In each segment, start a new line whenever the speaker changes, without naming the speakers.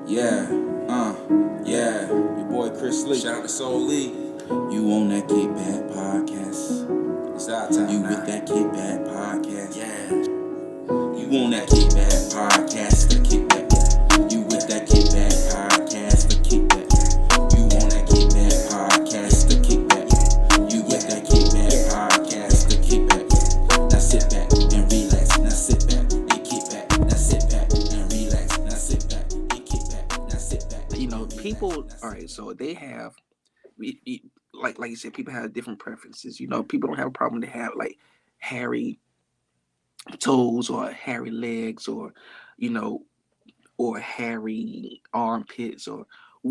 Yeah, yeah. Your boy Chris Lee. Shout out to Soul Lee. You on that Kickback podcast. It's our time. You with that Kickback podcast. Yeah. You on that Kickback podcast. The Kickback. You with that Kickback podcast. The Kickback. You on that Kickback podcast. The Kickback. You with that Kickback podcast. The Kickback. Now sit back and relax. Now sit back and kick back. Now sit back and relax. Now sit back and kick back. Now sit back.
You know, people. All right, so they have, like you said, people have different preferences. You know, people don't have a problem to have like hairy toes or hairy legs, or you know, or hairy armpits, or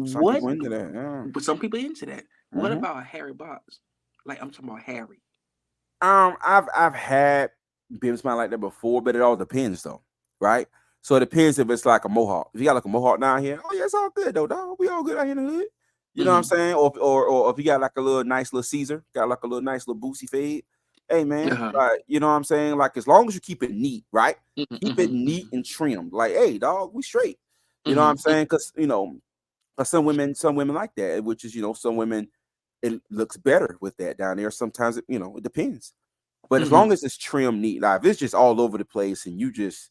Some
what.
people into that. Yeah.
But some people into that. What
Mhm.
about hairy bottoms? Like I'm talking about hairy.
I've had beard smile like that before, but it all depends though, right? So it depends if it's like a mohawk. If you got like a mohawk down here, oh yeah, it's all good though, dog. We all good out here in the hood. You know what I'm saying? Or if you got like a little nice little Caesar, got like a little nice little boosie fade. Hey man,
Uh-huh.
like you know what I'm saying? Like as long as you keep it neat, right? Keep it
Mhm.
neat and trimmed. Like, hey, dog, we straight. You know what I'm saying? Because some women like that, which is some women it looks better with that down there. Sometimes it depends. But as long as it's trimmed neat, like if it's just all over the place and you just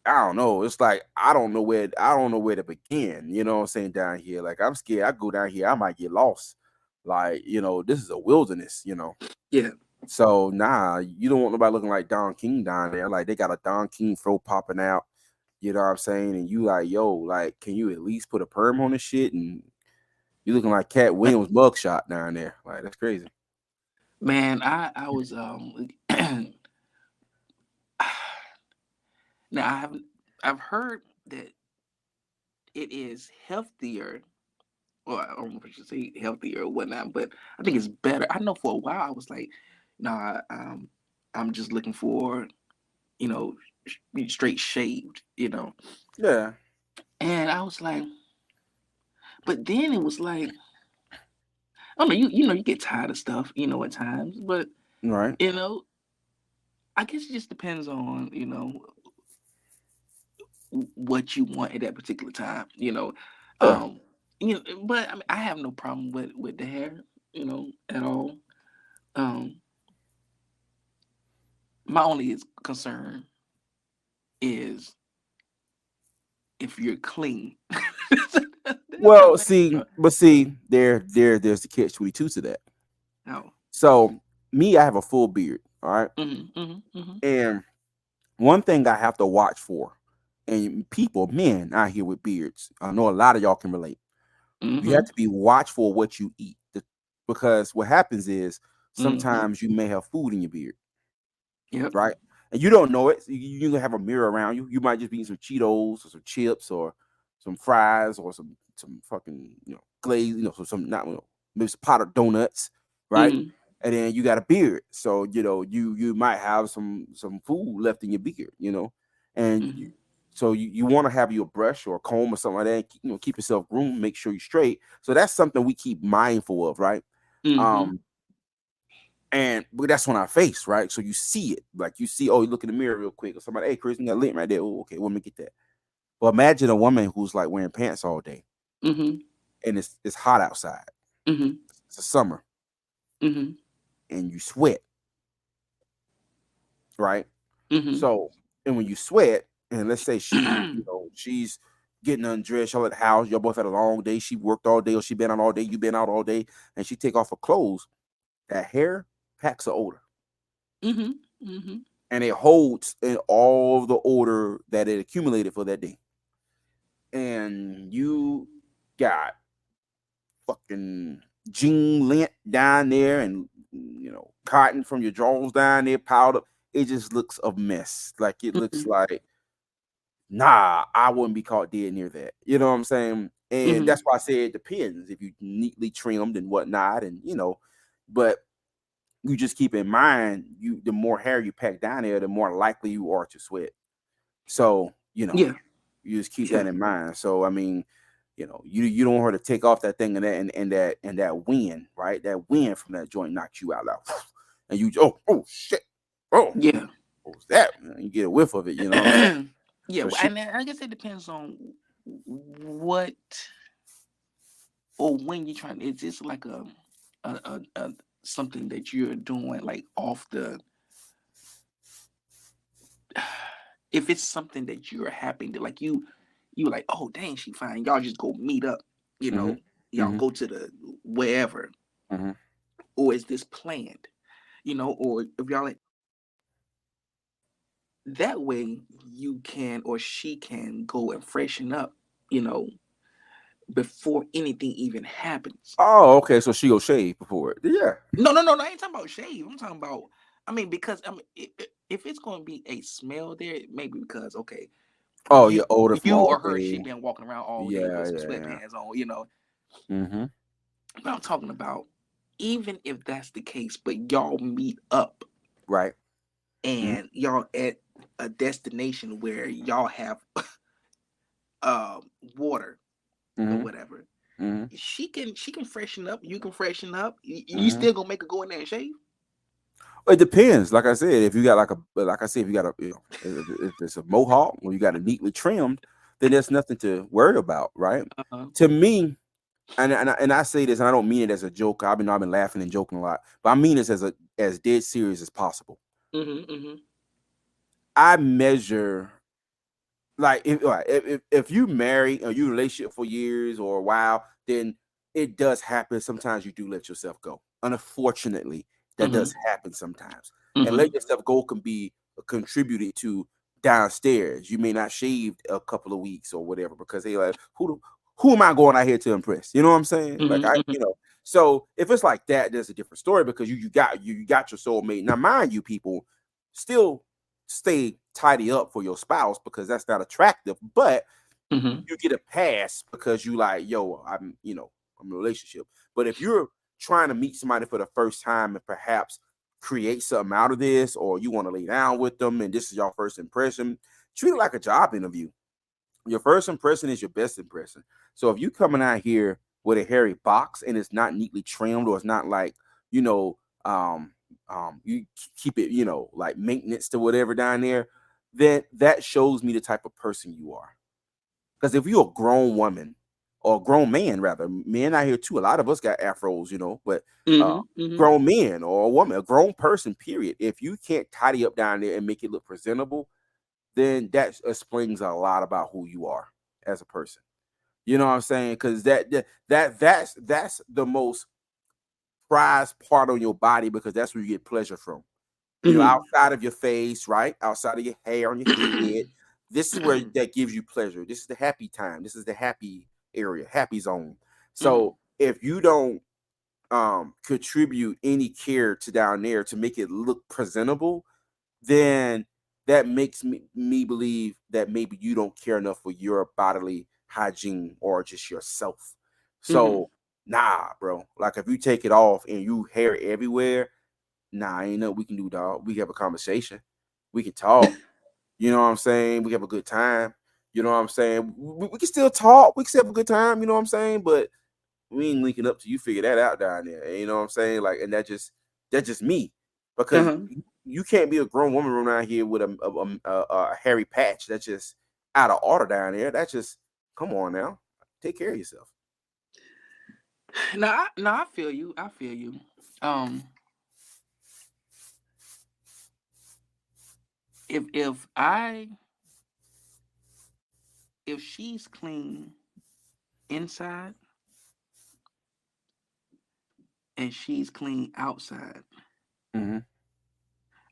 I don't know, it's like I don't know where to begin. You know what I'm saying down here? Like I'm scared. I go down here, I might get lost. Like this is a wilderness.
Yeah.
So nah, you don't want nobody looking like Don King down there. Like they got a Don King fro popping out. You know what I'm saying? And you like, yo, like, can you at least put a perm on this shit? And you looking like Cat Williams mugshot down there. Like that's crazy.
Man, I was now I've heard that it is healthier. Well, I don't know if I should say healthier or whatnot, but I think it's better. I know for a while I was like, nah, I'm just looking for, you know, straight shaved,
Yeah.
And I was like, but then it was like, I don't know, you get tired of stuff, at times, but
Right.
I guess it just depends on, what you want at that particular time,
Yeah.
Um, but I mean, I have no problem with the hair, at all. Um, my only concern is if you're clean.
Well, see, there's the catch-22 to that.
Oh.
So me, I have a full beard. All right.
Mm-hmm.
And one thing I have to watch for, and people, men out here with beards, I know a lot of y'all can relate. You have to be watchful of what you eat because what happens is sometimes you may have food in your beard.
Yep.
Right. And you don't know it. You can have a mirror around you. You might just be eating some Cheetos or some chips or some fries or some fucking glaze, some not maybe some pot of donuts, right? And then you got a beard, so you might have some food left in your beard, and so you want to have your brush or a comb or something like that. And, keep yourself groomed, make sure you're straight. So that's something we keep mindful of, right? But that's on our face, right? So you see it, like you see, oh, you look in the mirror real quick, or somebody, hey, Chris, you got lint right there. Oh, okay, let me get that. Well, imagine a woman who's like wearing pants all day, and it's hot outside. It's a summer, and you sweat, right? So, and when you sweat, and let's say she's getting undressed, y'all at the house, y'all both had a long day, she worked all day, or she been out all day, you been out all day, and she take off her clothes, that hair packs of odor. And it holds in all the odor that it accumulated for that day. And you got fucking jean lint down there and cotton from your drawers down there piled up. It just looks a mess. Like it looks like, nah, I wouldn't be caught dead near that. You know what I'm saying? And that's why I say it depends if you neatly trimmed and whatnot, and but you just keep in mind, the more hair you pack down there, the more likely you are to sweat. So
Yeah.
you just keep that in mind. So I mean, you don't want her to take off that thing and that wind, right? That wind from that joint knocks you out loud, and you oh shit,
Yeah.
what was that? You get a whiff of it,
Yeah,
So
and I guess it depends on what or when you're trying, is this like a something that you're doing like off the, if it's something that you're happy to, like you like, oh dang, she fine, y'all just go meet up, you
Mm-hmm.
know, y'all
Mm-hmm.
go to the wherever,
Mm-hmm.
or is this planned, or if y'all like, that way you can or she can go and freshen up, you know, before anything even happens.
Oh, okay. So she go shave before it. Yeah.
No, I ain't talking about shave. I'm talking about, I mean, because I mean, if it's going to be a smell there, maybe because, okay,
Oh,
you
you're older from
you
all
or her should
day.
been walking around all day
Yeah,
with some
yeah, yeah.
sweatpants on.
Mm-hmm.
But I'm talking about, even if that's the case, but y'all meet up
Right. Mm-hmm.
and y'all at a destination where y'all have water or
Mm-hmm.
whatever.
Mm-hmm.
She can freshen up. You can freshen up. You
Mm-hmm.
still gonna make her go in there and shave?
It depends. Like I said, if you got like I said, if you got if it's a mohawk or you got it neatly trimmed, then there's nothing to worry about, right?
Uh-huh.
To me, and I say this, and I don't mean it as a joke. I've been laughing and joking a lot, but I mean this as dead serious as possible.
Mm-hmm.
I measure, like, if you marry or you in a relationship for years or a while, then it does happen. Sometimes you do let yourself go. Unfortunately, that
Mm-hmm.
does happen sometimes. And
Mm-hmm.
let yourself go can be contributed to downstairs. You may not shave a couple of weeks or whatever because they like, who am I going out here to impress? You know what I'm saying? Like,
Mm-hmm. Mm-hmm.
So if it's like that, there's a different story because you got your soulmate. Now, mind you, people still stay tidy up for your spouse because that's not attractive, but
Mm-hmm.
you get a pass because you like, yo, I'm in a relationship. But if you're trying to meet somebody for the first time and perhaps create something out of this, or you want to lay down with them and this is your first impression, treat it like a job interview. Your first impression is your best impression. So if you coming out here with a hairy box and it's not neatly trimmed, or it's not like, you know, um, you keep it, like maintenance to whatever down there, then that shows me the type of person you are. Because if you're a grown woman or a grown man, rather, men out here too, a lot of us got afros, but uh,
Mm-hmm.
grown men or a woman, a grown person, period. If you can't tidy up down there and make it look presentable, then that explains a lot about who you are as a person. You know what I'm saying? Because that's the most prized part on your body because that's where you get pleasure from.
Mm-hmm.
Outside of your face, right? Outside of your hair on your head. This is where that gives you pleasure. This is the happy time. This is the happy area, happy zone.
Mm-hmm.
So if you don't contribute any care to down there to make it look presentable, then that makes me believe that maybe you don't care enough for your bodily hygiene or just yourself.
Mm-hmm.
So nah, bro. Like if you take it off and you hair everywhere, nah, ain't nothing we can do, dog. We can have a conversation. We can talk. You know what I'm saying? We have a good time. You know what I'm saying? We can still talk. We can still have a good time. You know what I'm saying? But we ain't linking up till you figure that out down there. You know what I'm saying? Like, and that's just me, because
Uh-huh.
you can't be a grown woman around here with a hairy patch. That's just out of order down there. That's just, come on now, take care of yourself.
No, I feel you. I feel you. Um, if she's clean inside and she's clean outside,
Mm-hmm.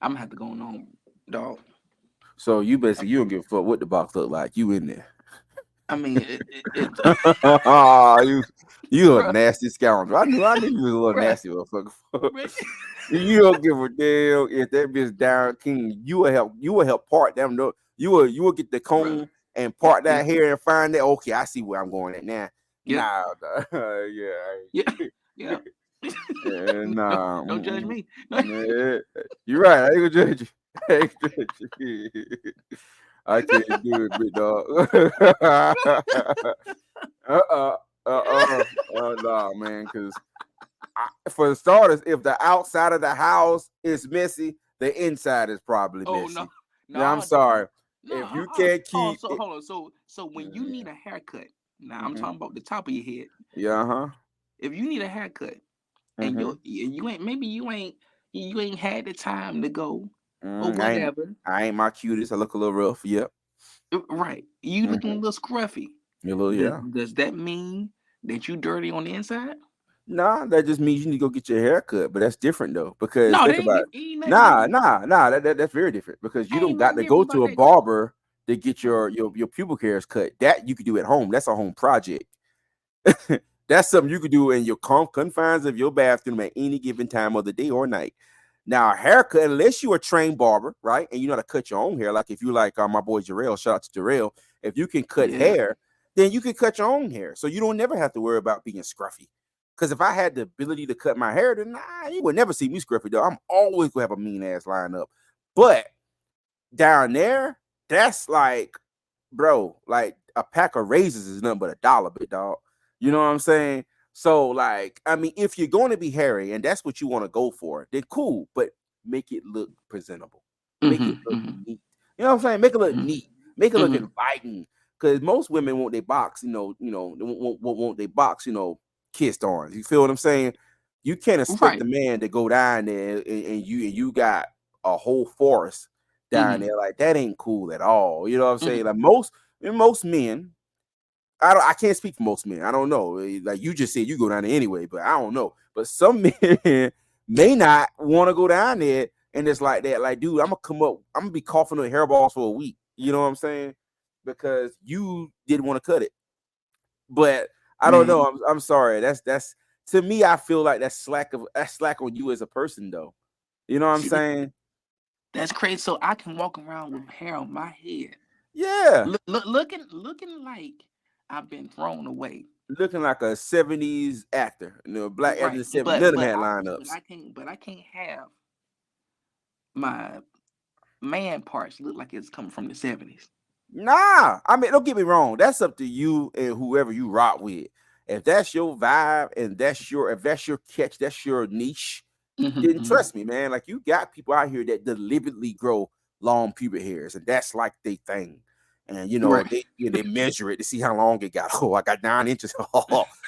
I'm gonna have to go on, dog.
So you don't give a fuck what the box look like. You in there?
I mean, it
you you a
bro,
nasty scoundrel. I knew you was a little
bro,
nasty motherfucker.
bro,
You don't give a damn if that bitch down king. You will help part them. No, you will get the
bro.
comb and part
Yeah,
that hair and find that. Okay, I see where I'm going at now.
yeah,
Nah, yeah,
yeah, yeah. don't,
nah.
don't judge me.
Yeah. You're right. I ain't gonna judge you. I ain't gonna judge you. I can't do it, big dog. uh-uh, nah, man, because for starters, if the outside of the house is messy, the inside is probably
Oh no,
messy. Yeah, I'm
no,
sorry.
no.
If you can't
Oh,
keep
so
it,
hold on. So when you need a haircut, Now I'm talking about the top of your head.
Yeah, huh.
If you need a haircut and you ain't had the time to go or
I ain't
whatever,
my cutest. I look a little rough. Yep.
right? You looking a
Mm-hmm.
little scruffy.
A little, yeah.
Does that mean that you dirty on the inside?
Nah, that just means you need to go get your hair cut. But that's different though, because
No,
think about it.
ain't nothing
Nah,
different.
nah, nah. That's very different because you don't
Ain't
got
nothing
to go
different
to
about
a
that. Cut.
barber to get your pubic hairs cut. That you could do at home. That's a home project. That's something you could do in your confines of your bathroom at any given time of the day or night. Now, a haircut, unless you're a trained barber, right, and you know how to cut your own hair, like if you like my boy Jarrell, shout out to Jarrell, if you can cut
Yeah.
hair, then you can cut your own hair. So you don't never have to worry about being scruffy. Because if I had the ability to cut my hair, then you would never see me scruffy, though. I'm always going to have a mean ass lineup. But down there, that's like, bro, like a pack of razors is nothing but $1, big dog. You know what I'm saying? So, like, I mean, if you're going to be hairy and that's what you want to go for, then cool, but make it look presentable. Make it
Mm-hmm.
look
Mm-hmm.
neat. You know what I'm saying? Make it look
Mm-hmm.
neat. Make it look
Mm-hmm.
inviting. Because most women want their box, they want their box, kissed on. You feel what I'm saying? You can't expect
Right.
the man to go down there and you got a whole forest down
Mm-hmm.
there. Like that ain't cool at all. You know what I'm saying?
Mm-hmm.
Like most men, I can't speak for most men. I don't know. Like you just said you go down there anyway, but I don't know. But some men may not want to go down there and it's like that. Like, dude, I'm gonna be coughing up hairballs for a week. You know what I'm saying? Because you didn't want to cut it. But I don't
Man,
know. I'm sorry. That's to me, I feel like that's slack on you as a person though. You know what I'm
see,
saying?
that's crazy. So I can walk around with hair on my head,
Yeah.
looking like I've been thrown away.
Looking like a 70s actor. Black actor in
Right.
the 70s. None of them had lineups.
I can't have my man parts look like it's coming from the 70s.
Nah, I mean, don't get me wrong. That's up to you and whoever you rock with. If that's your vibe and if that's your catch, that's your niche,
Mm-hmm.
then
Mm-hmm.
trust me, man. Like you got people out here that deliberately grow long pubic hairs, and that's like their thing. And
Right.
they measure it to see how long it got. Oh, I got 9 inches.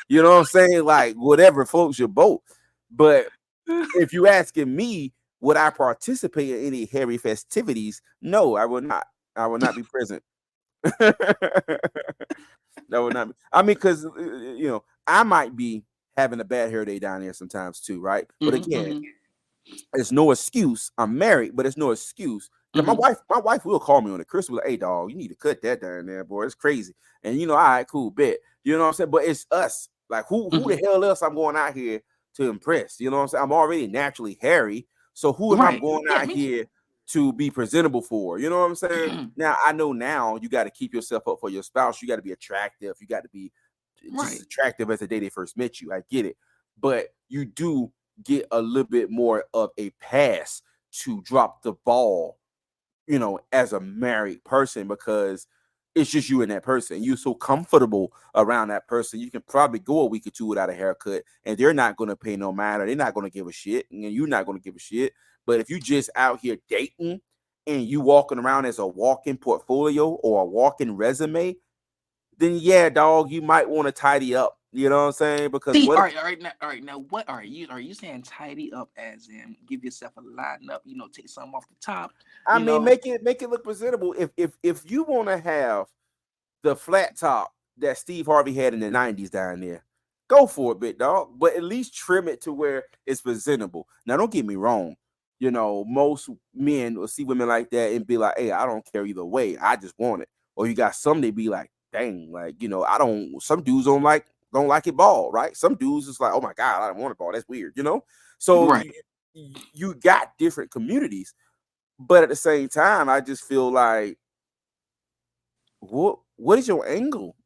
You know what I'm saying? Like whatever floats your boat. But if you asking me, would I participate in any hairy festivities? No, I will not. I will not be present. That would not be. I mean, because I might be having a bad hair day down there sometimes too, right? But
Mm-hmm.
again,
Mm-hmm.
it's no excuse. I'm married, but it's no excuse. Cause
Mm-hmm.
my wife will call me on it. Chris will like, "Hey, dog, you need to cut that down there, boy. It's crazy." And all right, cool, bet. You know what I'm saying? But it's us. Like, who the
Mm-hmm.
hell else I'm going out here to impress? You know what I'm saying? I'm already naturally hairy, so who am I
Right.
going
Yeah,
out
me too.
here to be presentable for? You know what I'm saying? Now I know now you got to keep yourself up for your spouse. You got to be attractive. You got to be just as
Right.
attractive as the day they first met you. I get it, but you do get a little bit more of a pass to drop the ball, as a married person because it's just you and that person. You're so comfortable around that person. You can probably go a week or two without a haircut and they're not going to pay no matter. They're not going to give a shit and you're not going to give a shit. But if you just out here dating and you walking around as a walking portfolio or a walking resume, then yeah, dog, you might want to tidy up. You know what I'm saying? Because
See,
what
all right. Now, what are you saying? Tidy up, as in give yourself a line up. Take some off the top.
I
You
mean,
know.
make it look presentable. If you want to have the flat top that Steve Harvey had in the 90s down there, go for it, big dog. But at least trim it to where it's presentable. Now, don't get me wrong. Most men will see women like that and be like, "Hey, I don't care either way. I just want it." Or you got some they be like, "Dang, like I don't." Some dudes don't like it bald, right? Some dudes is like, "Oh my god, I don't want it bald. That's weird." So
Right.
you got different communities, but at the same time, I just feel like what is your angle?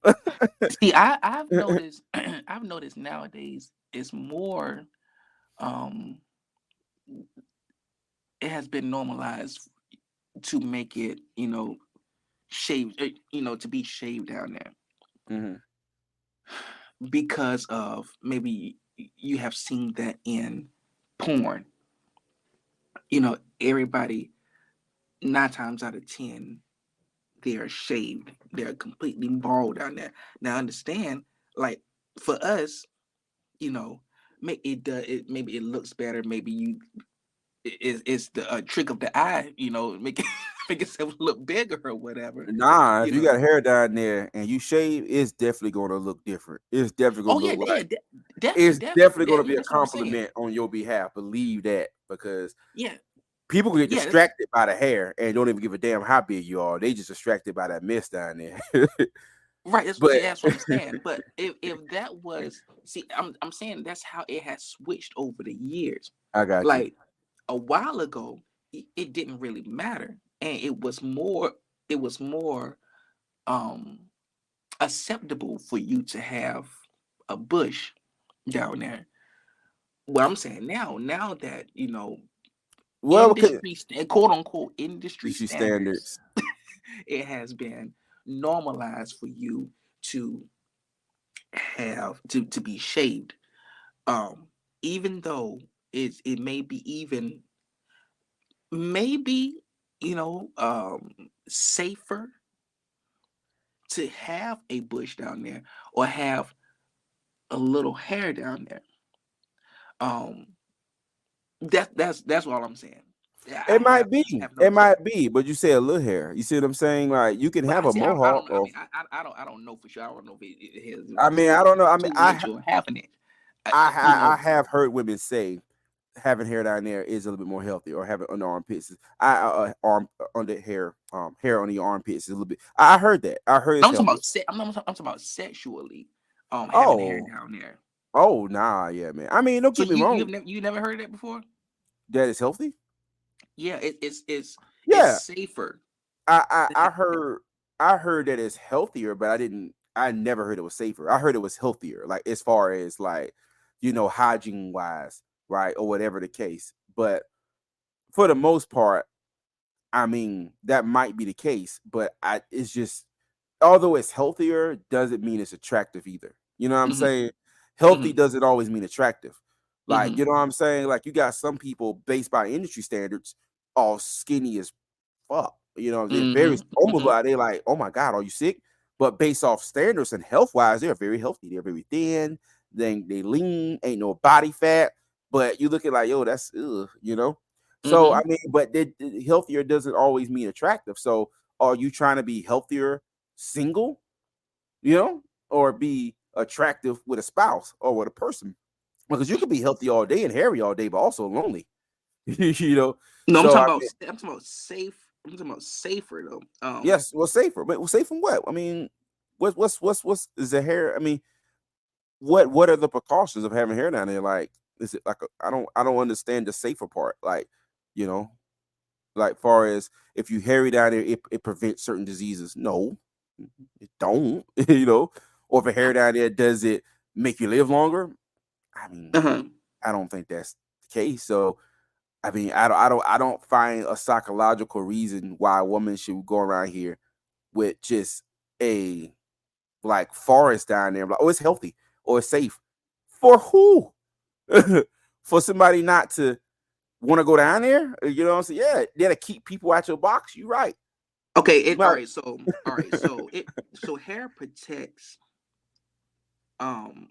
See, I've noticed I've noticed nowadays it's more um it has been normalized to make it, shaved, to be shaved down there
Mm-hmm.
because of maybe you have seen that in porn. Everybody 9 times out of 10 they're shaved. They're completely bald down there. Now understand, like for us, you know, maybe it looks better. Maybe it's the trick of the eye. Make it make itself look bigger or whatever.
Nah, if
You
you
know.
got hair down there and you shave, it's definitely gonna look different. It's definitely
Oh
gonna
yeah,
look
yeah,
like
definitely,
it's definitely gonna be a
that's what I'm saying.
compliment on your behalf. Believe that, because
Yeah,
people get
yeah, that's
distracted by the hair and don't even give a damn how big you are. They just distracted by that mist down there.
right.
But
That's what I'm saying. But if that was, see, I'm saying that's how it has switched over the years.
I got you.
Like a while ago, it didn't really matter, and it was more um acceptable for you to have a bush down there. What I'm saying now that
Well, okay,
quote unquote industry
industry
standards,
standards.
it has been normalized for you to to be shaved. Um, Even though it may be even maybe safer to have a bush down there or have a little hair down there. Um, that's all I'm saying. Yeah,
It might be.
I have
It
noticed that.
might be, but you say a little hair. You see what I'm saying? Like you can
But
have
I
a
see. I
mohawk,
don't know. I
or
mean, I don't know for sure. I don't know if it has
I mean, I don't know. I mean,
2 inch or half an inch.
I have heard women say having hair down there is a little bit more healthy, or having under armpits. Arm under hair on your armpits is a little bit. I heard that. I heard it's
I'm talking
healthy.
about I'm talking about sexually, having hair
Oh,
down there.
oh, nah, yeah, man. I mean, don't
So
get me wrong.
you never heard that before?
That is healthy.
Yeah, it's
Yeah,
safer.
I heard that it's healthier, but I never heard it was safer. I heard it was healthier, like as far as like hygiene wise, right, or whatever the case. But for the most part, I mean, that might be the case, but it's just, although it's healthier, doesn't mean it's attractive either. You know what I'm
Hmm.
saying? Healthy
Hmm.
doesn't always mean attractive. Like, you
Hmm.
know what I'm saying? Like, you got some people based by industry standards, all skinny as fuck. They're very
Hmm.
almost
Hmm.
like they're like, oh my God, are you sick? But based off standards and health wise, they're very healthy. They're very thin. They lean, ain't no body fat. But you look at like, yo, that's ugh. So I
Hmm.
mean, but healthier doesn't always mean attractive. So are you trying to be healthier single, you know, or be attractive with a spouse or with a person? Because you could be healthy all day and hairy all day, but also lonely. you know.
No,
So I mean,
I'm talking about safe. I'm talking about safer though.
yes, well, safer, but safe from what? I mean, what's is the hair? I mean, what are the precautions of having hair down there? Like, is it like I don't understand the safer part. Like, you know, like far as if you hairy down there, it prevents certain diseases. No, it don't. Or if a hair down there, does it make you live longer? I mean,
Uh-huh.
I don't think that's the case. So I mean, I don't find a psychological reason why a woman should go around here with just a like forest down there. Like, oh, it's healthy or it's safe. For who? For somebody not to want to go down there? You know what I'm saying? Yeah, that'll keep people out your box. You're right.
Okay.
You
All
might.
right. So hair protects um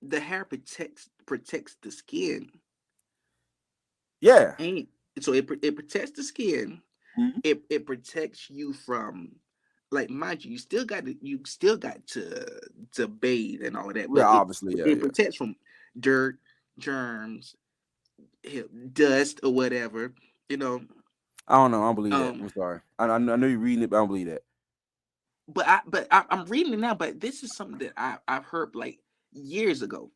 the hair protects the skin.
Yeah.
Ain't so it protects the skin.
Mhm.
It protects you from, like, mind you, you still got to bathe and all of that,
Yeah,
but it
obviously, yeah,
it
yeah.
protects from dirt, germs, dust or whatever. You know.
I don't know. I don't believe that.
Um.
I'm sorry. I know you're reading it, but I don't believe that.
I'm reading it now, but this is something that I've heard like years ago.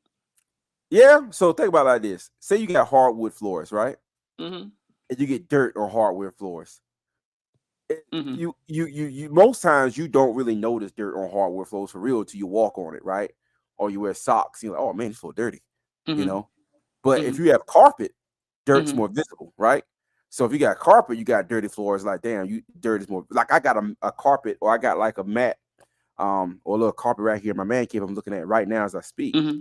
Yeah. So think about it like this. Say you got hardwood floors, right?
Hmm.
And you get dirt on hardwood floors.
Hmm.
You most times you don't really notice dirt on hardwood floors for real until you walk on it, right? Or you wear socks. You're like, oh man, it's so dirty, you
Hmm.
know. But if
Hmm.
you have carpet, dirt's
Hmm.
more visible, right? So if you got carpet, you got dirty floors. Like, damn, dirt is more. Like I got a carpet, or I got like a mat, or a little carpet right here in my man cave. I'm looking at right now as I speak.
Hmm.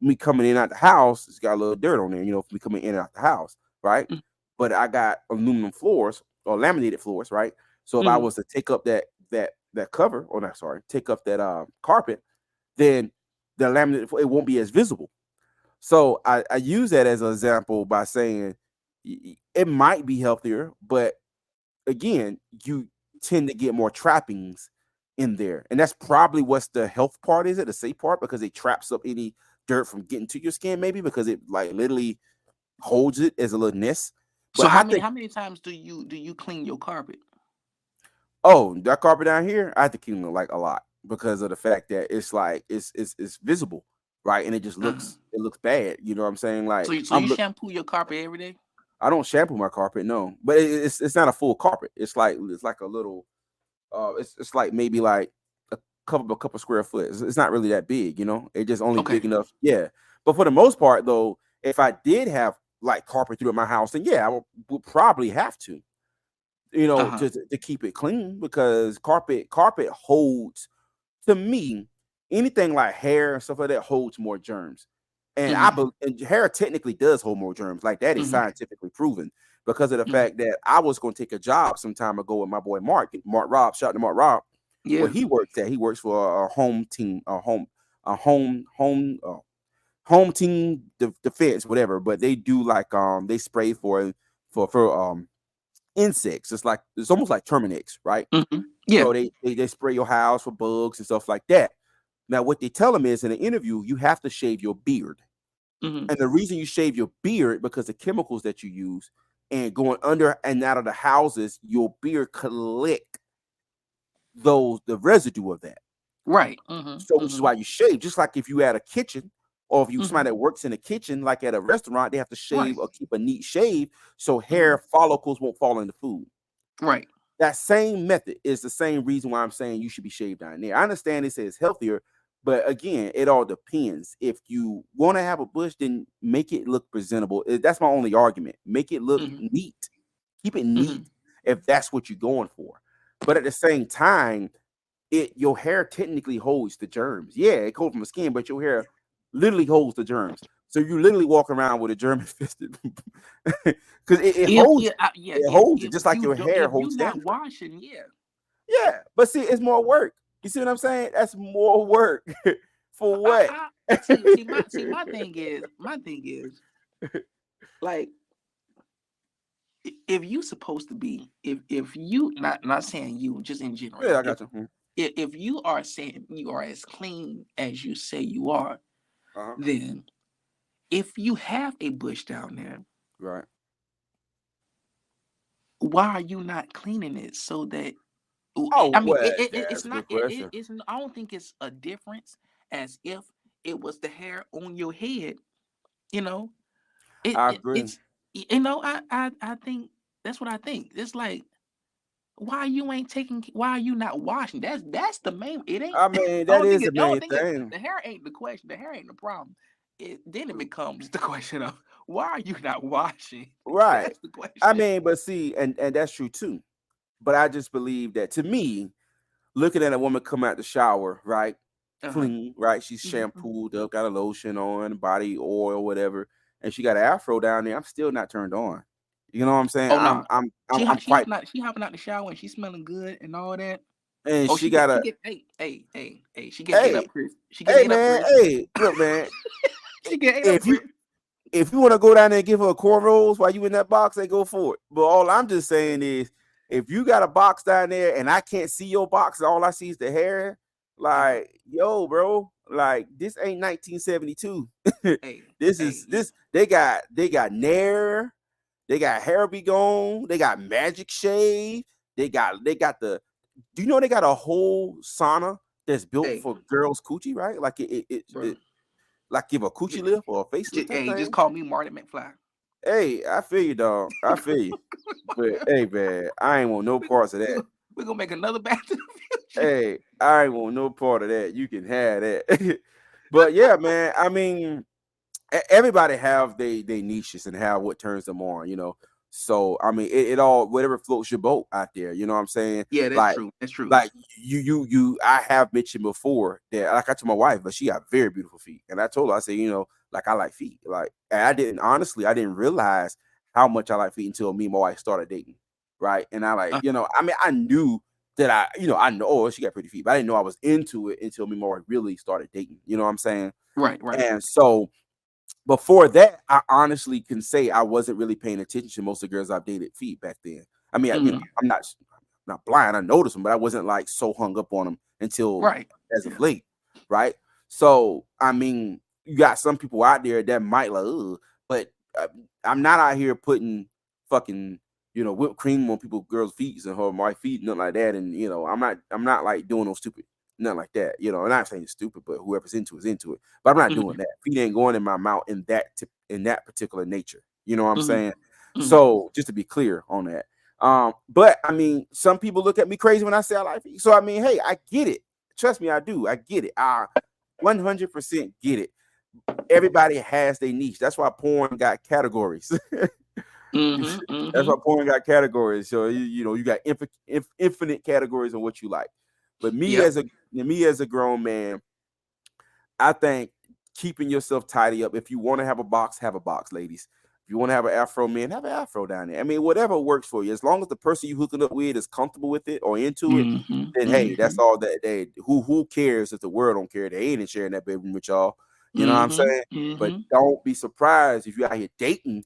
Me coming in and out the house, it's got a little dirt on there. For me coming in and out the house, right? But I got aluminum floors, or laminated floors, right? So if I was to take up that cover, or not, sorry, take up that carpet, then the laminated it won't be as visible. So I use that as an example by saying it might be healthier, but again, you tend to get more trappings in there, and that's probably what's the health part, is it the safe part, because it traps up any dirt from getting to your skin, maybe because it like literally holds it as a little nest.
So
But I think,
how many times do you clean your carpet?
oh, that carpet down here, I have to clean it like a lot because of the fact that it's like it's visible, right? And
Uh-huh.
it looks bad. You know what I'm saying? Like
So you shampoo your carpet every day?
I don't shampoo my carpet, no, but it's not a full carpet. It's like a little, it's like maybe like a couple square foot. It's not really that big, you know. It just only
Okay.
big enough, yeah. But for the most part, though, if I did have like carpet throughout my house, then yeah, would probably have to, you know,
Uh-huh.
to keep it clean, because carpet holds, to me, anything like hair and stuff like that holds more germs. And
Mm-hmm.
and hair technically does hold more germs. Like that is
Mm-hmm.
scientifically proven, because of the
Mm-hmm.
fact that I was going to take a job some time ago with my boy Mark Robb. Shout out to Mark Robb. Where
Yeah.
he works at, he works for a home team, a home team defense, whatever. But they do like they spray for insects. It's almost like Terminix, right?
Mm-hmm. Yeah.
So they spray your house for bugs and stuff like that. Now, what they tell them is in an interview, you have to shave your beard.
Mm-hmm.
And the reason you shave your beard, because the chemicals that you use and going under and out of the houses, your beard collect the residue of that.
Right. Mm-hmm.
So which is
Mm-hmm.
why you shave. Just like if you at a kitchen, or if you
Mm-hmm.
somebody that works in a kitchen, like at a restaurant, they have to
Right.
shave or keep a neat shave so
Mm-hmm.
hair follicles won't fall in the food.
Right.
That same method is the same reason why I'm saying you should be shaved down there. I understand it says healthier, but again, it all depends. If you want to have a bush, then make it look presentable. That's my only argument. Make it look
Mm-hmm.
neat. Keep it
Mm-hmm.
neat if that's what you're going for. But at the same time, your hair technically holds the germs. Yeah, it comes from the skin, but your hair literally holds the germs. So you literally walk around with a germ infested because it holds it just like your hair
If you
holds
not
dandruff.
washing, yeah.
Yeah, but see, it's more work. You see what I'm saying? That's more work for what?
I see my thing is like if you supposed to be if you not saying you just in general
Yeah, I
if
got you.
if you are saying you are as clean as you say you are,
Uh-huh.
then if you have a bush down there,
Right.
why are you not cleaning it so that
Oh,
I mean
well,
it's
that's a
not
good question.
it's I don't think it's a difference as if it was the hair on your head, you know.
I agree.
It's you know I think that's what I think. It's like why are you not washing? That's the main it ain't
I mean,
I
that
don't think
is
it
the
I don't
main
think it
thing.
the hair ain't the question. The hair ain't the problem. Then it becomes the question of why are you not washing?
Right.
That's the
I
question.
mean, but see, and that's true too. But I just believe that, to me, looking at a woman come out the shower, right?
Uh-huh.
Clean, right? She's
Mm-hmm.
shampooed up, got a lotion on, body oil, whatever, and she got an afro down there. I'm still not turned on. You know what I'm saying?
Oh no.
I'm quite,
She hopping out the shower and she's smelling good and all that.
and
Oh,
she got
she
a,
get hey, she getting ate up,
hey,
Chris. She getting
hey
ate up,
man,
Chris.
hey, look, man.
She getting ate up,
If you
Chris.
if you want to go down there and give her cornrows while you in that box, they go for it. But all I'm just saying is, if you got a box down there and I can't see your box, and all I see is the hair,
Uh-huh.
like, yo, bro, like this ain't 1972.
Hey,
This
hey,
is this. They got Nair, they got hair be gone, they got Magic Shave, they got the. Do you know they got a whole sauna that's built
hey,
for girls' coochie, right? Like
bro.
like give a coochie lift or a facelift type
Hey, just
thing.
call me Marty McFly.
Hey, I feel you, dog. I feel you. But hey, man, I ain't want no
we,
parts of that.
we gonna make another Back to the Future.
Hey, I ain't want no part of that. You can have that. But yeah, man. I mean, everybody have they niches and have what turns them on, you know. So I mean, it all whatever floats your boat out there. You know what I'm saying?
Yeah, that's
Like,
true. That's true.
like you. I have mentioned before that, like I told my wife, but she got very beautiful feet, and I told her, I said, you know, like I like feet. Like, and I didn't realize how much I like feet until me and my wife started dating. right? And I like, I mean, I knew that I know, oh, she got pretty feet, but I didn't know I was into it until me more really started dating. You know what I'm saying?
Right.
And so before that, I honestly can say I wasn't really paying attention to most of the girls I've dated feet back then. I mean, I'm not blind. I noticed them, but I wasn't like so hung up on them until as of late, right? So, I mean, you got some people out there that might like, ugh, but I'm not out here putting fucking whipped cream on people's girls' feet and her my feet, nothing like that. And I'm not like doing no stupid. Nothing like that, I'm not saying it's stupid, but whoever's into it is into it. But I'm not doing that. Feet ain't going in my mouth in that particular nature. You know what I'm saying? So just to be clear on that. But I mean, some people look at me crazy when I say I like feet. So I mean, hey, I get it. Trust me, I do. I get it. I 100% get it. Everybody has their niche. That's why porn got categories. That's why porn got categories. So you got infinite categories of what you like. But me as a grown man, I think keeping yourself tidy up. If you want to have a box, ladies. If you want to have an afro, man, have an afro down there. I mean, whatever works for you. As long as the person you hooking up with is comfortable with it or into it, then hey, that's all that they who cares if the world don't care? They ain't sharing that bedroom with y'all. You know what I'm saying? But don't be surprised if you're out here dating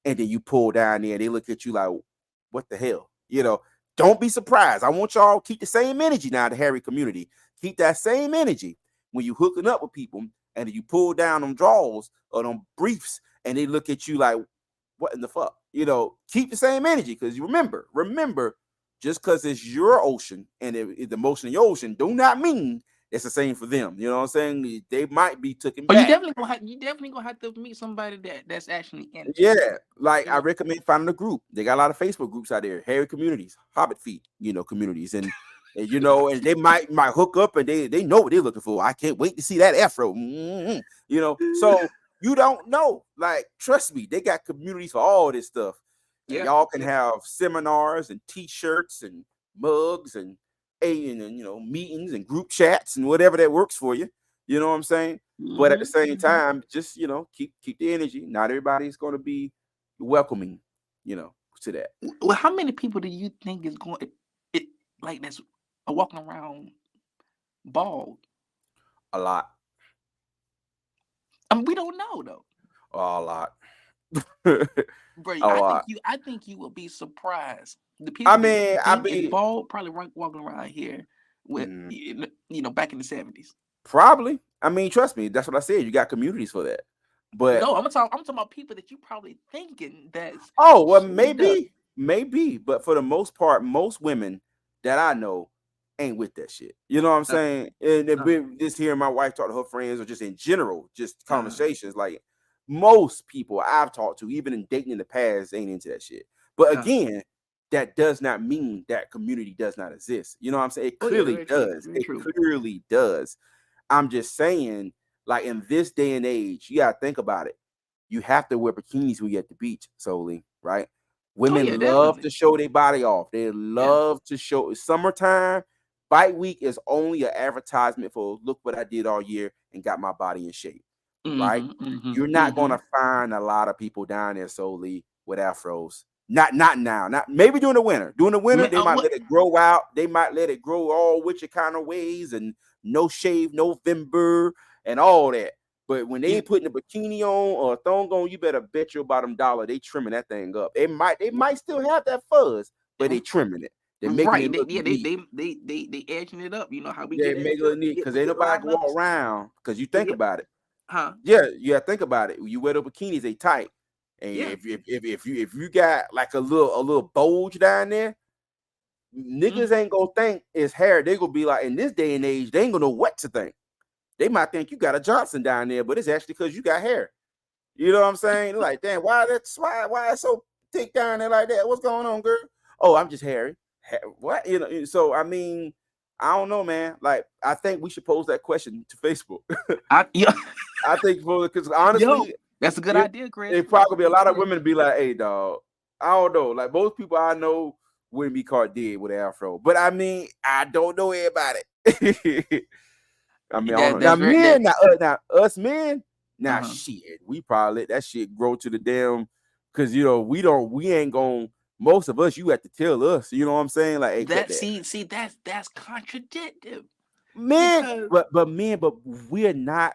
and then you pull down there and they look at you like, what the hell? Don't be surprised. I want y'all to keep the same energy now, the hairy community. Keep that same energy when you hooking up with people and you pull down them drawers or them briefs and they look at you like, what in the fuck? Keep the same energy because you remember, just because it's your ocean and the motion in your ocean do not mean it's the same for them. You know what I'm saying? They might be taken back.
You definitely gonna have to meet somebody that's actually in it.
Yeah, like I recommend finding a group. They got a lot of Facebook groups out there, hairy communities, hobbit feet, communities, and and they might hook up and they know what they're looking for. I can't wait to see that afro. So you don't know. Like, trust me, they got communities for all this stuff. And y'all can have seminars and t-shirts and mugs and meetings and group chats and whatever that works for you. You know what I'm saying? But at the same time, just keep the energy. Not everybody's going to be welcoming, to that.
Well, how many people do you think is going like that's walking around bald?
A lot.
I mean, we don't know though.
A lot.
Bro, I think you will be surprised. The people that bald probably walking around here with back in the 70s.
Probably. I mean, trust me, that's what I said. You got communities for that. But
no, I'm talking about people that you probably thinking that's
maybe, but for the most part, most women that I know ain't with that shit. You know what I'm saying? And just hearing my wife talk to her friends or just in general, just conversations, like most people I've talked to, even in dating in the past, ain't into that shit. But again, that does not mean that community does not exist. You know what I'm saying? It clearly does. It clearly does. I'm just saying, like, in this day and age, you gotta think about it. You have to wear bikinis when you're at the beach solely, right? Women love to show their body off. They love to show. Summertime, Bite Week is only an advertisement for look what I did all year and got my body in shape, right? You're not gonna find a lot of people down there solely with afros. Not now. Not maybe during the winter. During the winter, they might let it grow out. They might let it grow all which kind of ways and no shave November and all that. But when they putting a bikini on or a thong on, you better bet your bottom dollar they trimming that thing up. They might still have that fuzz, but they trimming it. They're making it look neat.
They edging it up. You know how we
get make it look neat because ain't nobody can walk around. Because you think about it, Yeah, think about it. You wear the bikinis, they tight, and if you got like a little bulge down there, niggas ain't gonna think it's hair. They gonna be like, in this day and age, they ain't gonna know what to think. They might think you got a Johnson down there, but it's actually because you got hair. You know what I'm saying? Like, damn, why it's so thick down there like that? What's going on, girl? Oh, I'm just hairy. What? So I mean, I don't know, man. Like, I think we should pose that question to Facebook. I think because honestly,
that's a good idea, Chris.
It probably be a lot of women be like, hey, dog, I don't know. Like, most people I know wouldn't be caught dead with an afro. But I mean, I don't know everybody. I mean, I don't know. Now us men, shit, we probably let that shit grow to the damn, because we ain't gonna Most of us, you have to tell us. You know what I'm saying? Like, hey, cut
That
that.
see that's contradictive
Man,
because
but we not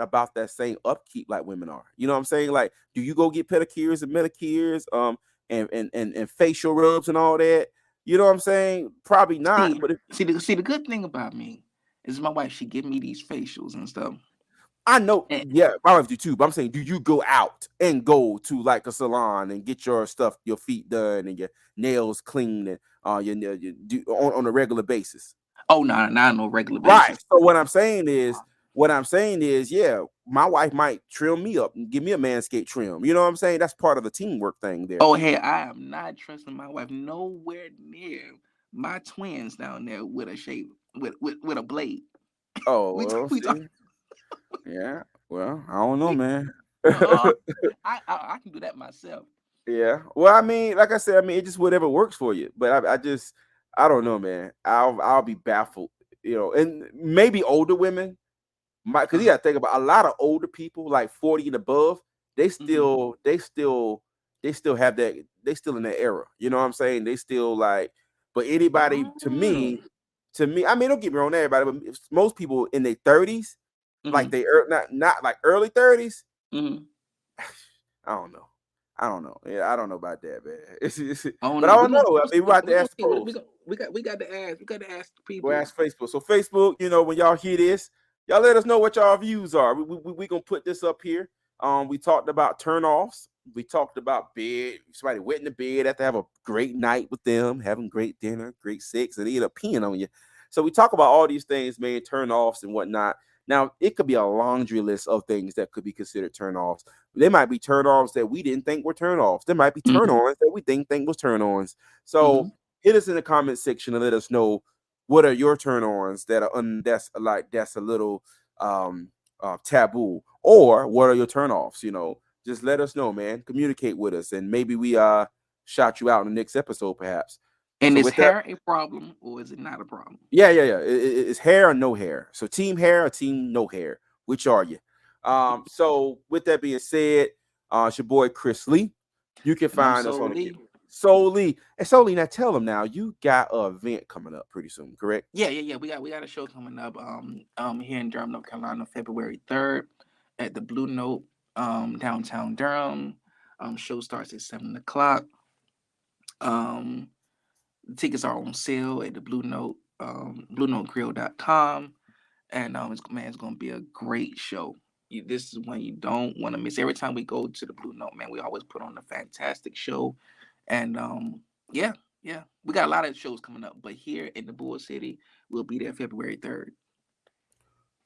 about that same upkeep like women are. You know what I'm saying? Like, do you go get pedicures and manicures, and facial rubs and all that? You know what I'm saying? Probably not.
see
But
the good thing about me is my wife. She give me these facials and stuff.
I know,
And,
yeah, my wife do too. But I'm saying, do you go out and go to like a salon and get your stuff, your feet done and your nails clean and your do on a regular basis?
oh no, not on a regular
Right.
basis.
So what I'm saying is, yeah, my wife might trim me up and give me a manscaped trim. You know what I'm saying? That's part of the teamwork thing there.
Oh hey, I am not trusting my wife nowhere near my twins down there with a shave with a blade.
Oh,
We
well,
we talk.
see, yeah. Well, I don't know,
We
man.
uh, I can do that myself.
Yeah. Well, I mean, like I said, I mean, it just whatever works for you. But I just, I don't know, man. I'll be baffled, and maybe older women because you
Uh,
got to think about a lot of older people, like 40 and above. They
hmm
still, they still, they still have that. They still in that era. You know what I'm saying? They still like. But anybody
mm,
to me, I mean, don't get me wrong, everybody, but most people in their 30s, like
hmm
not like early 30s.
hmm
I don't know. I don't know. Yeah, I don't know about that, man.
I don't
But I
know.
don't know. I mean, we have
We
to
gonna
ask the
see.
polls.
We got to ask. We got to ask the
Go
people.
ask Facebook. So Facebook, when y'all hear this, y'all let us know what y'all views are. We gonna put this up here. We talked about turnoffs. We talked about bed. Somebody wet in the bed after have a great night with them, having great dinner, great sex, and they end up peeing on you. So we talk about all these things, man, turnoffs and whatnot. Now it could be a laundry list of things that could be considered turnoffs. There might be turnoffs that we didn't think were turnoffs. There might be
Hmm
turn-ons that we think was turn-ons. So
hmm
hit us in the comment section and let us know what are your turn-ons that are that's a little taboo, or what are your turn-offs? Just let us know, man. Communicate with us, and maybe we shout you out in the next episode, perhaps.
And
So
is
with that,
hair a problem or is it not a problem?
yeah. It's hair or no hair. So team hair or team no hair. Which are you? So with that being said, it's your boy Chris Lee. You can
And I'm
find us on the
solely.
Solely. And Solely, now tell them now, you got an event coming up pretty soon, correct?
Yeah. We got a show coming up. Here in Durham, North Carolina, February 3rd, at the Blue Note, downtown Durham. Show starts at 7 o'clock. Um, the tickets are on sale at the Blue Note, BlueNoteGrill.com. And it's gonna be a great show. This is one you don't want to miss. Every time we go to the Blue Note, man, we always put on a fantastic show. And yeah, yeah, we got a lot of shows coming up. But here in the Bull City, we'll be there February 3rd.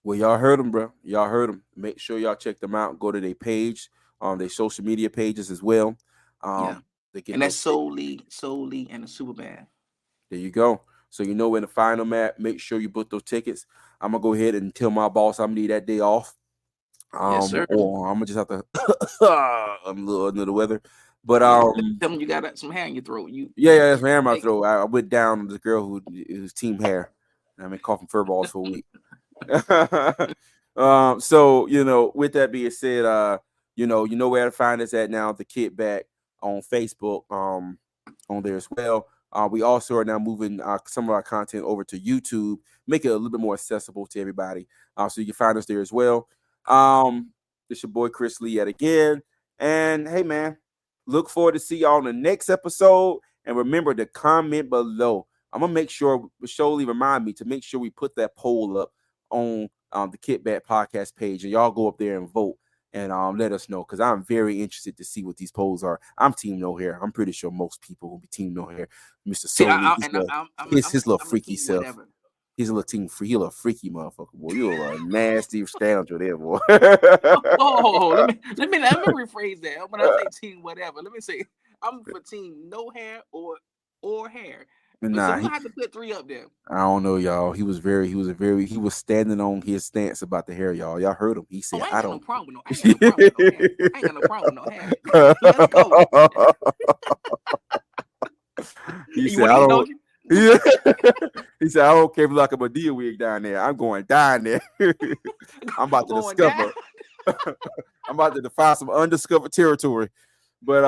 Well, y'all heard them, bro. Y'all heard them. Make sure y'all check them out. Go to their page, their social media pages as well.
Yeah,
They get
and that's
those tickets.
solely and the super band.
There you go. So you know when to find them at. Make sure you book those tickets. I'm gonna go ahead and tell my boss I'm gonna need that day off.
Yes, sir.
Or I'm gonna just have to. I'm a little under the weather, but
Yeah, tell them you got some hair in your throat.
yeah,
You
that's my hair in my
take
throat. I went down with this girl who's team hair. I've been coughing fur balls for a week. So with that being said, you know where to find us at now, the Kickback on Facebook, on there as well. We also are now moving some of our content over to YouTube, make it a little bit more accessible to everybody. So you can find us there as well. It's your boy Chris Lee yet again. And hey man, look forward to see y'all in the next episode. And remember to comment below. I'm gonna make sure Sholey remind me to make sure we put that poll up on the Kickback podcast page, and y'all go up there and vote and let us know, because I'm very interested to see what these polls are. I'm team no hair. I'm pretty sure most people will be team no hair. Mr.
See,
Solely, his little
I'm a
freaky
team
self.
whatever.
He's a little team free. He a little freaky motherfucker, boy. You're a nasty scoundrel there, boy.
Oh, let me rephrase that. When I say team whatever, let me say I'm for team no hair or hair. So
Nah,
we're gonna have to put three up there.
I don't know, y'all. He was standing on his stance about the hair, y'all. Y'all heard him. He
Oh,
said,
I ain't
I
got no
don't.
problem with no. I ain't got no problem with no hair. I ain't got no problem with no hair. Let's go.
He
You
said,
want to
I
eat,
don't.
don't you?
Yeah. He said, I don't care if it's like a Medea wig down there. I'm going down there. I'm about
I'm
to
going down.
discover. I'm about to defy some undiscovered territory. But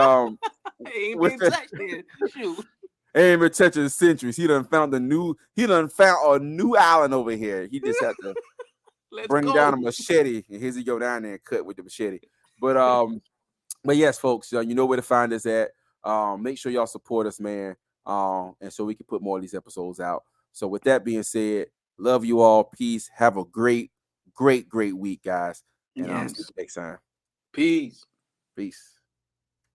Ain't
with
been touched then. Shoot.
ain't been touching centuries. He done found a new island over here. He just had to
Let's
bring
go.
down a machete, and here's he go down there and cut with the machete. But yes, folks, you know where to find us at. Make sure y'all support us, man. And so we can put more of these episodes out. So with that being said, love you all. Peace. Have a great week, guys. And see
Yes.
you next time.
Peace.
Peace.